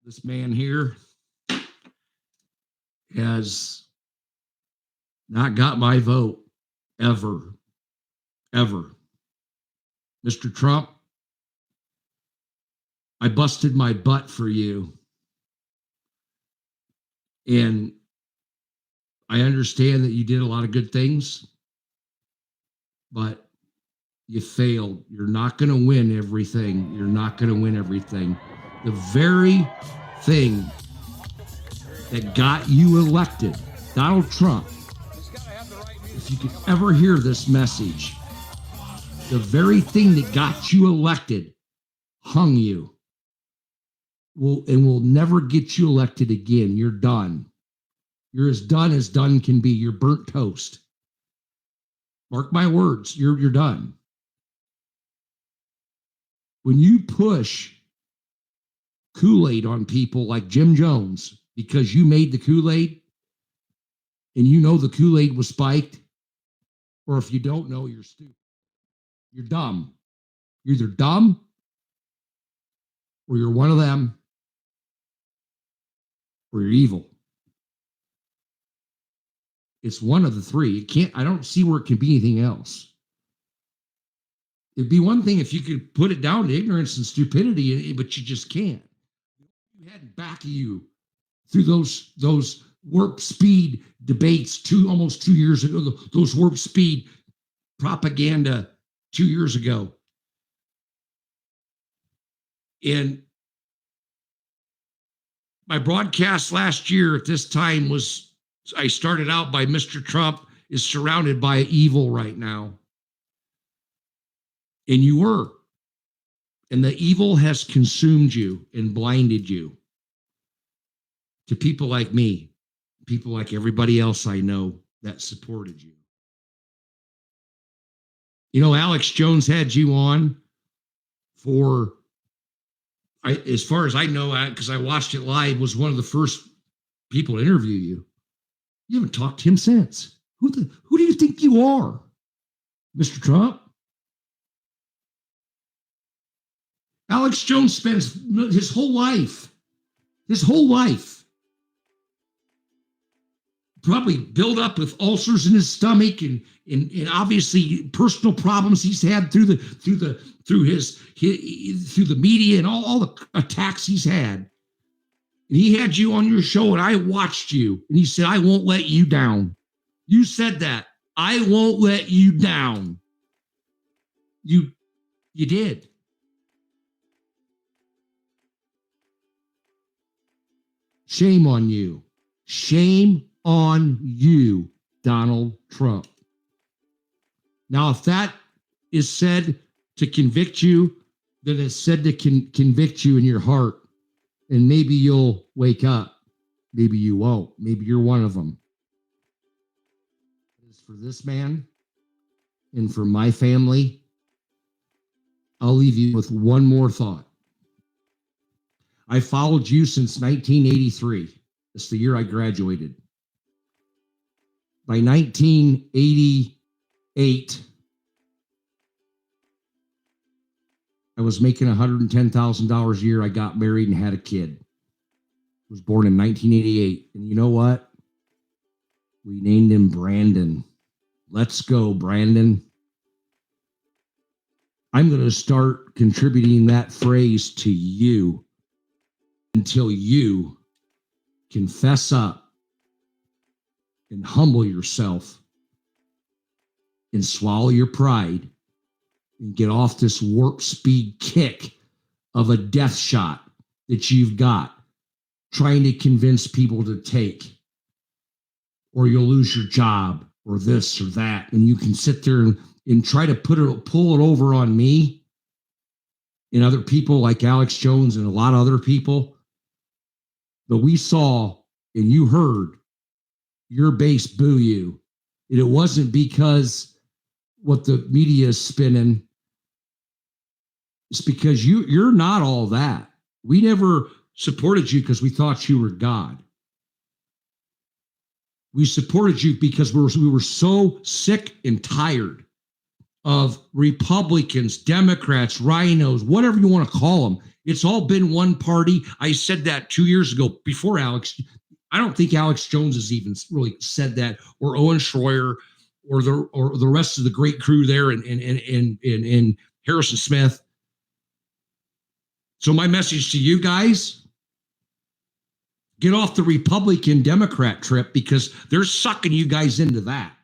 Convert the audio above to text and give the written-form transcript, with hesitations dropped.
This man here has not got my vote ever, ever. Mr. Trump, I busted my butt for you. And I understand that you did a lot of good things, but you failed. You're not going to win everything. You're not going to win everything. The very thing that got you elected, Donald Trump, if you could ever hear this message, the very thing that got you elected hung you. Will never get you elected again. You're done. You're as done can be. You're burnt toast. Mark my words, you're done. When you push Kool-Aid on people like Jim Jones because you made the Kool-Aid and you know the Kool-Aid was spiked, or if you don't know, you're stupid. You're dumb. You're either dumb or you're one of them or you're evil. It's one of the three. I don't see where it can be anything else. It'd be one thing if you could put it down to ignorance and stupidity, but you just can't. You had back of you through those warp speed debates almost 2 years ago, those warp speed propaganda 2 years ago. And my broadcast last year at this time I started out by Mr. Trump is surrounded by evil right now. And you were. And the evil has consumed you and blinded you to people like me, people like everybody else I know that supported you. You know, Alex Jones had you on for, as far as I know, because I watched it live, was one of the first people to interview you. You haven't talked to him since. Who do you think you are, Mr. Trump? Alex Jones spends his whole life, probably built up with ulcers in his stomach and obviously personal problems he's had through the media and all the attacks he's had. And he had you on your show and I watched you and he said, I won't let you down. You said that. I won't let you down. You did. Shame on you. Shame on you, Donald Trump. Now, if that is said to convict you, then it's said to convict you in your heart. And maybe you'll wake up. Maybe you won't. Maybe you're one of them. As for this man and for my family, I'll leave you with one more thought. I followed you since 1983. That's the year I graduated. By 1988, I was making $110,000 a year. I got married and had a kid. I was born in 1988. And you know what? We named him Brandon. Let's go, Brandon. I'm going to start contributing that phrase to you until you confess up and humble yourself and swallow your pride and get off this warp speed kick of a death shot that you've got trying to convince people to take, or you'll lose your job or this or that. And you can sit there and try to pull it over on me and other people like Alex Jones and a lot of other people. But we saw and you heard your base boo you. And it wasn't because what the media is spinning. It's because you're not all that. We never supported you because we thought you were God. We supported you because we were so sick and tired of Republicans, Democrats, rhinos, whatever you want to call them, It's all been one party. I said that 2 years ago before Alex. I don't think Alex Jones has even really said that, or Owen Schroyer, or the rest of the great crew there, and Harrison Smith. So my message to you guys: get off the Republican Democrat trip, because they're sucking you guys into that.